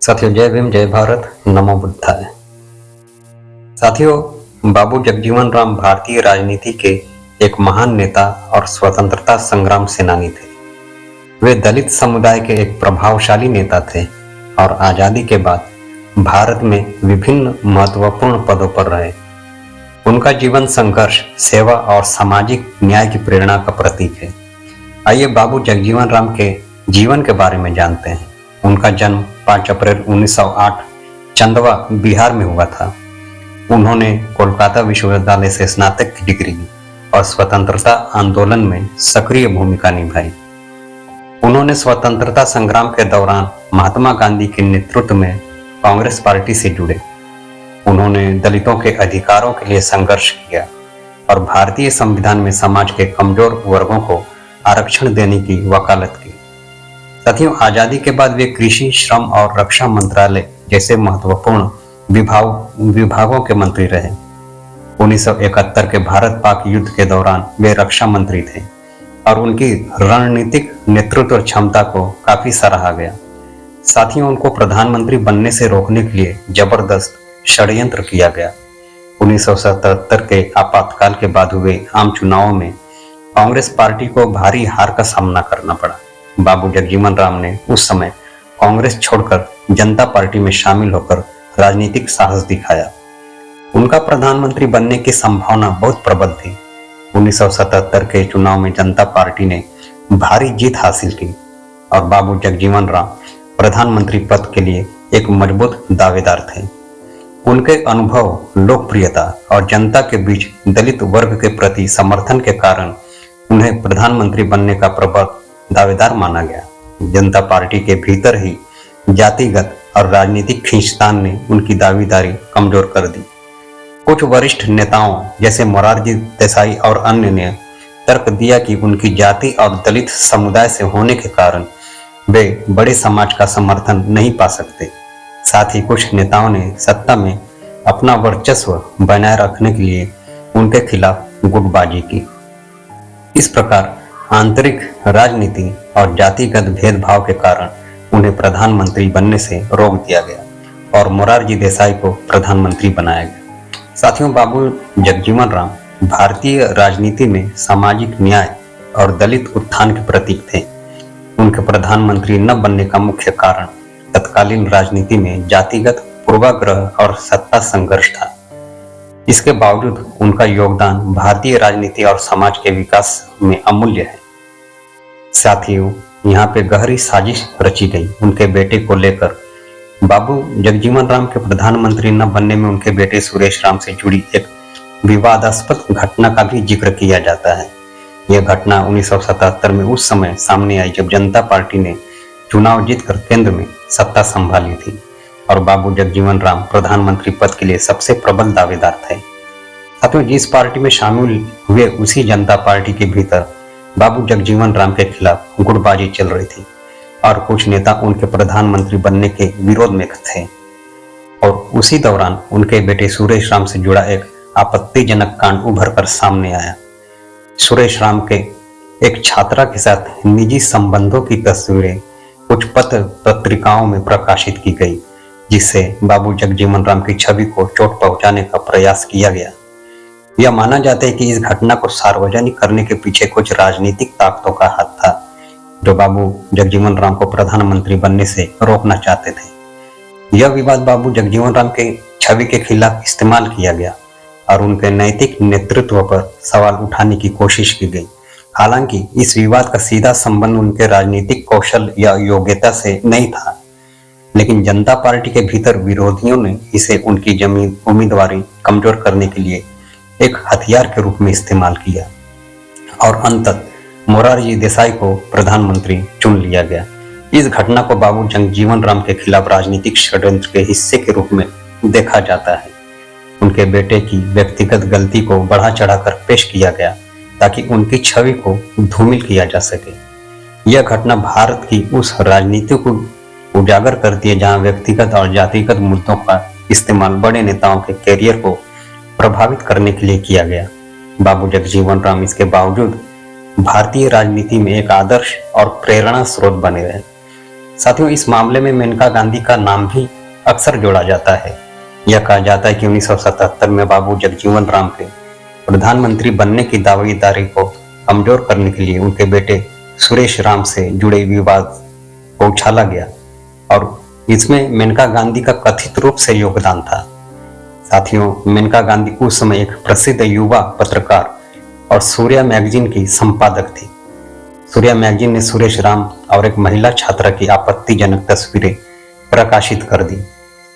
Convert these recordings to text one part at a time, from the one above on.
साथियों, जय भीम, जय भारत, नमो बुद्धाय। साथियों, बाबू जगजीवन राम भारतीय राजनीति के एक महान नेता और स्वतंत्रता संग्राम सेनानी थे। वे दलित समुदाय के एक प्रभावशाली नेता थे और आजादी के बाद भारत में विभिन्न महत्वपूर्ण पदों पर रहे। उनका जीवन संघर्ष, सेवा और सामाजिक न्याय की प्रेरणा का प्रतीक है। आइए बाबू जगजीवन राम के जीवन के बारे में जानते हैं। उनका जन्म 5 अप्रैल 1908 चंदवा, बिहार में हुआ था। उन्होंने कोलकाता विश्वविद्यालय से स्नातक की डिग्री ली और स्वतंत्रता आंदोलन में सक्रिय भूमिका निभाई। उन्होंने स्वतंत्रता संग्राम के दौरान महात्मा गांधी के नेतृत्व में कांग्रेस पार्टी से जुड़े। उन्होंने दलितों के अधिकारों के लिए संघर्ष किया और भारतीय संविधान में समाज के कमजोर वर्गों को आरक्षण देने की वकालत की। साथियों, आजादी के बाद वे कृषि, श्रम और रक्षा मंत्रालय जैसे महत्वपूर्ण विभागों के मंत्री रहे। 1971 के भारत पाक युद्ध के दौरान वे रक्षा मंत्री थे और उनकी रणनीतिक नेतृत्व क्षमता को काफी सराहा गया। साथियों, उनको प्रधानमंत्री बनने से रोकने के लिए जबरदस्त षड्यंत्र किया गया। 1977 के आपातकाल के बाद हुए आम चुनावों में कांग्रेस पार्टी को भारी हार का सामना करना पड़ा। बाबू जगजीवन राम ने उस समय कांग्रेस छोड़कर जनता पार्टी में शामिल होकर राजनीतिक साहस दिखाया। उनका प्रधानमंत्री बनने की संभावना बहुत प्रबल थी। 1977 के चुनाव में जनता पार्टी ने भारी जीत हासिल की और बाबू जगजीवन राम प्रधानमंत्री पद के लिए एक मजबूत दावेदार थे। उनके अनुभव, लोकप्रियता और जनता के बीच दलित वर्ग के प्रति समर्थन के कारण उन्हें प्रधानमंत्री बनने का प्रबल दावेदार माना गया। जनता पार्टी के भीतर ही जातिगत और राजनीतिक खींचतान ने उनकी दावेदारी कमजोर कर दी। कुछ वरिष्ठ नेताओं जैसे मोरारजी देसाई और अन्य ने तर्क दिया कि उनकी जाति और दलित समुदाय से होने के कारण वे बड़े समाज का समर्थन नहीं पा सकते। साथ ही कुछ नेताओं ने सत्ता में अपना वर्चस्व बनाए रखने के लिए उनके खिलाफ गुटबाजी की। इस प्रकार आंतरिक राजनीति और जातिगत भेदभाव के कारण उन्हें प्रधानमंत्री बनने से रोक दिया गया और मोरारजी देसाई को प्रधानमंत्री बनाया गया। साथियों, बाबू जगजीवन राम भारतीय राजनीति में सामाजिक न्याय और दलित उत्थान के प्रतीक थे। उनके प्रधानमंत्री न बनने का मुख्य कारण तत्कालीन राजनीति में जातिगत पूर्वाग्रह और सत्ता संघर्ष था। इसके बावजूद उनका योगदान भारतीय राजनीति और समाज के विकास में अमूल्य है। साथियों, यहाँ पे गहरी साजिश रची गई उनके बेटे को लेकर। बाबू जगजीवन राम के प्रधानमंत्री न बनने में उनके बेटे सुरेश राम से जुड़ी एक विवादास्पद घटना का भी जिक्र किया जाता है। यह घटना 1977 में उस समय सामने आई जब जनता पार्टी ने चुनाव जीतकर केंद्र में सत्ता संभाली थी और बाबू जगजीवन राम प्रधानमंत्री पद के लिए सबसे प्रबल दावेदार थे। साथियों, जिस पार्टी में शामिल हुए उसी जनता पार्टी के भीतर बाबू जगजीवन राम के खिलाफ गुटबाजी चल रही थी और कुछ नेता उनके प्रधानमंत्री बनने के विरोध में थे और उसी दौरान उनके बेटे सुरेश राम से जुड़ा एक आपत्तिजनक कांड उभर कर सामने आया। सुरेश राम के एक छात्रा के साथ निजी संबंधों की तस्वीरें कुछ पत्र पत्रिकाओं में प्रकाशित की गई, जिससे बाबू जगजीवन राम की छवि को चोट पहुंचाने का प्रयास किया गया। यह माना जाता है कि इस घटना को सार्वजनिक करने के पीछे कुछ राजनीतिक ताकतों का हाथ था, जो बाबू जगजीवन राम को प्रधानमंत्री बनने से रोकना चाहते थे। यह विवाद बाबू जगजीवन राम के छवि के खिलाफ इस्तेमाल किया गया और उनके नैतिक नेतृत्व पर सवाल उठाने की कोशिश की गई। हालांकि इस विवाद का सीधा संबंध उनके राजनीतिक कौशल या योग्यता से नहीं था, लेकिन जनता पार्टी के भीतर विरोधियों ने इसे उनकी जमीन उम्मीदवारी कमजोर करने के लिए एक हथियार के रूप में इस्तेमाल किया और अंततः मोरारजी देसाई को प्रधानमंत्री चुन लिया गया। इस घटना को बाबू जगजीवन राम के खिलाफ राजनीतिक षड्यंत्र के हिस्से के रूप में देखा जाता है। उनके बेटे की व्यक्तिगत गलती को बढ़ा चढ़ाकर पेश किया गया ताकि उनकी छवि को धूमिल किया जा सके। यह घटना भारत की उस राजनीति को उजागर करती है जहां व्यक्तिगत और जातिगत मुद्दों का इस्तेमाल बड़े नेताओं के कैरियर को प्रभावित करने के लिए किया गया। बाबू जगजीवन राम इसके बावजूद भारतीय राजनीति में एक आदर्श और प्रेरणा स्रोत बने रहे। साथियों, इस मामले में मेनका गांधी का नाम भी अक्सर जोड़ा जाता है। यह कहा जाता है कि 1977 में बाबू जगजीवन राम के प्रधानमंत्री बनने की दावेदारी को कमजोर करने के लिए उनके बेटे सुरेश राम से जुड़े विवाद को उछाला गया और इसमें मेनका गांधी का कथित रूप से योगदान था। साथियों, मेनका गांधी उस समय एक प्रसिद्ध युवा पत्रकार और सूर्या मैगजीन की संपादक थी। सूर्या मैगजीन ने सुरेश राम और एक महिला छात्रा की आपत्तिजनक तस्वीरें प्रकाशित कर दी।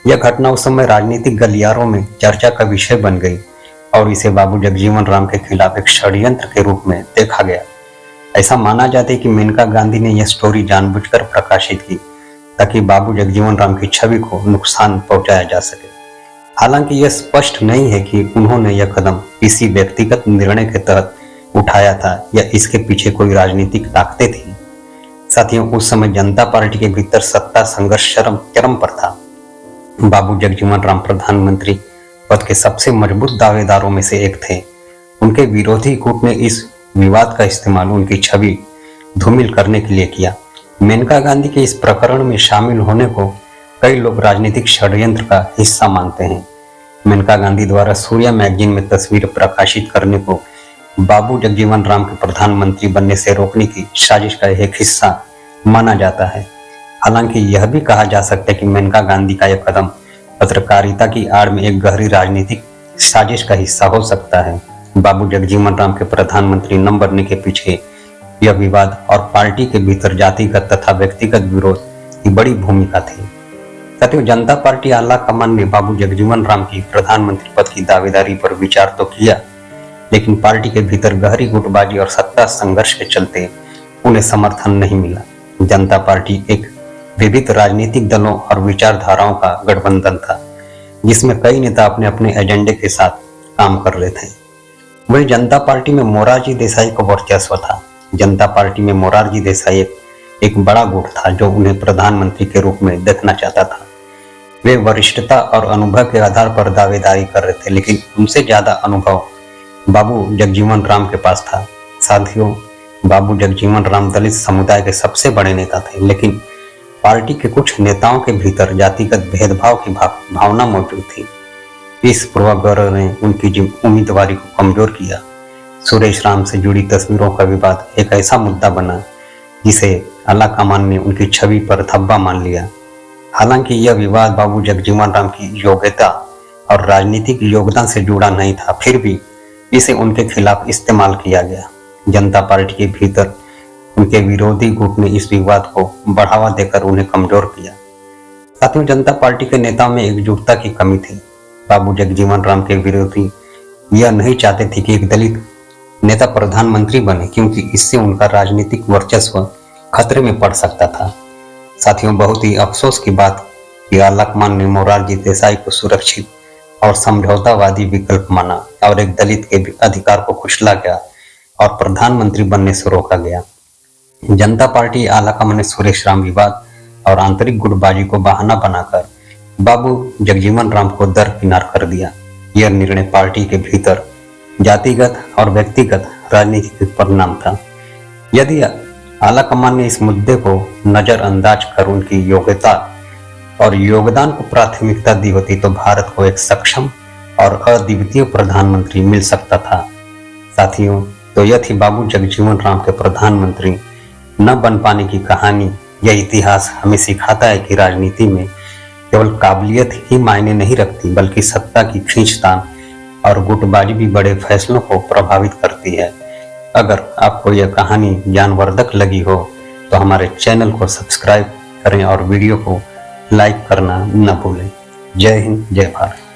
यह घटना उस समय राजनीतिक गलियारों में चर्चा का विषय बन गई और इसे बाबू जगजीवन राम के खिलाफ एक षड्यंत्र के रूप में देखा गया। ऐसा माना जाता है कि मेनका गांधी ने यह स्टोरी जानबूझकर प्रकाशित की ताकि बाबू जगजीवन राम की छवि को नुकसान पहुंचाया जा सके। हालांकि यह स्पष्ट नहीं है कि उन्होंने यह कदम किसी व्यक्तिगत निर्णय के तहत उठाया था या इसके पीछे कोई राजनीतिक ताकतें थी। साथियों, उस समय जनता पार्टी के भीतर सत्ता संघर्ष चरम पर था। बाबू जगजीवन राम प्रधानमंत्री पद के सबसे मजबूत दावेदारों में से एक थे। उनके विरोधी गुट ने इस विवाद का इस्तेमाल उनकी छवि धूमिल करने के लिए किया। मेनका गांधी के इस प्रकरण में शामिल होने को कई लोग राजनीतिक षड्यंत्र का हिस्सा मानते हैं। मेनका गांधी द्वारा सूर्या मैगजीन में तस्वीर प्रकाशित करने को बाबू जगजीवन राम के प्रधानमंत्री बनने से रोकने की साजिश का एक हिस्सा माना जाता है। हालांकि यह भी कहा जा सकता है कि मेनका गांधी का यह कदम पत्रकारिता की आड़ में एक गहरी राजनीतिक साजिश का हिस्सा हो सकता है। बाबू जगजीवन राम के प्रधानमंत्री न बनने के पीछे यह विवाद और पार्टी के भीतर जातिगत तथा व्यक्तिगत विरोध की बड़ी भूमिका थी। साथियों, जनता पार्टी आला कमान ने बाबू जगजीवन राम की प्रधानमंत्री पद की दावेदारी पर विचार तो किया, लेकिन पार्टी के भीतर गहरी गुटबाजी और सत्ता संघर्ष के चलते उन्हें समर्थन नहीं मिला। जनता पार्टी एक विविध राजनीतिक दलों और विचारधाराओं का गठबंधन था, जिसमें कई नेता अपने अपने एजेंडे के साथ काम कर रहे थे। वही जनता पार्टी में मोरारजी देसाई का वर्चस्व था। जनता पार्टी में मोरारजी देसाई एक बड़ा गुट था जो उन्हें प्रधानमंत्री के रूप में देखना चाहता था। वे वरिष्ठता और अनुभव के आधार पर दावेदारी कर रहे थे, लेकिन उनसे ज्यादा अनुभव बाबू जगजीवन राम के पास था। साथियों, बाबू जगजीवन राम दलित समुदाय के सबसे बड़े नेता थे, लेकिन पार्टी के कुछ नेताओं के भीतर जातिगत भेदभाव की भावना मौजूद थी। इस पूर्वाग्रह ने उनकी उम्मीदवारी को कमजोर किया। सुरेश राम से जुड़ी तस्वीरों का विवाद एक ऐसा मुद्दा बना जिसे आला कमान ने उनकी छवि पर धब्बा मान लिया। हालांकि यह विवाद बाबू जगजीवन राम की योग्यता और राजनीतिक योगदान से जुड़ा नहीं था, फिर भी इसे उनके खिलाफ इस्तेमाल किया गया। जनता पार्टी के भीतर उनके विरोधी गुट ने इस विवाद को बढ़ावा देकर उन्हें कमजोर किया। साथियों, जनता पार्टी के नेताओं में एकजुटता की कमी थी। बाबू जगजीवन राम के विरोधी यह नहीं चाहते थे कि एक दलित नेता प्रधानमंत्री बने, क्योंकि इससे उनका राजनीतिक वर्चस्व खतरे में पड़ सकता था। साथियों, बहुत ही अफसोस की बात कि आला कमान ने मोरारजी देसाई को सुरक्षित और समझौतावादी विकल्प माना और एक दलित के अधिकार को कुचला गया और प्रधानमंत्री बनने से रोका गया। जनता पार्टी आला कमान ने सुरेश राम विवाद और आंतरिक गुटबाजी को बहाना बनाकर बाबू जगजीवन राम को दरकिनार कर दिया। यह निर्णय पार्टी के भीतर जातिगत और व्यक्तिगत राजनीति के परिणाम था। यदि आला कमान ने इस मुद्दे को नजरअंदाज कर उनकी योग्यता और योगदान को प्राथमिकता दी होती तो भारत को एक सक्षम और अद्वितीय प्रधानमंत्री मिल सकता था। साथियों, तो यह थी बाबू जगजीवन राम के प्रधानमंत्री न बन पाने की कहानी। यह इतिहास हमें सिखाता है कि राजनीति में केवल काबिलियत ही मायने नहीं रखती, बल्कि सत्ता की खींचतान और गुटबाजी भी बड़े फैसलों को प्रभावित करती है। अगर आपको यह कहानी ज्ञानवर्धक लगी हो तो हमारे चैनल को सब्सक्राइब करें और वीडियो को लाइक करना न भूलें। जय हिंद, जय भारत।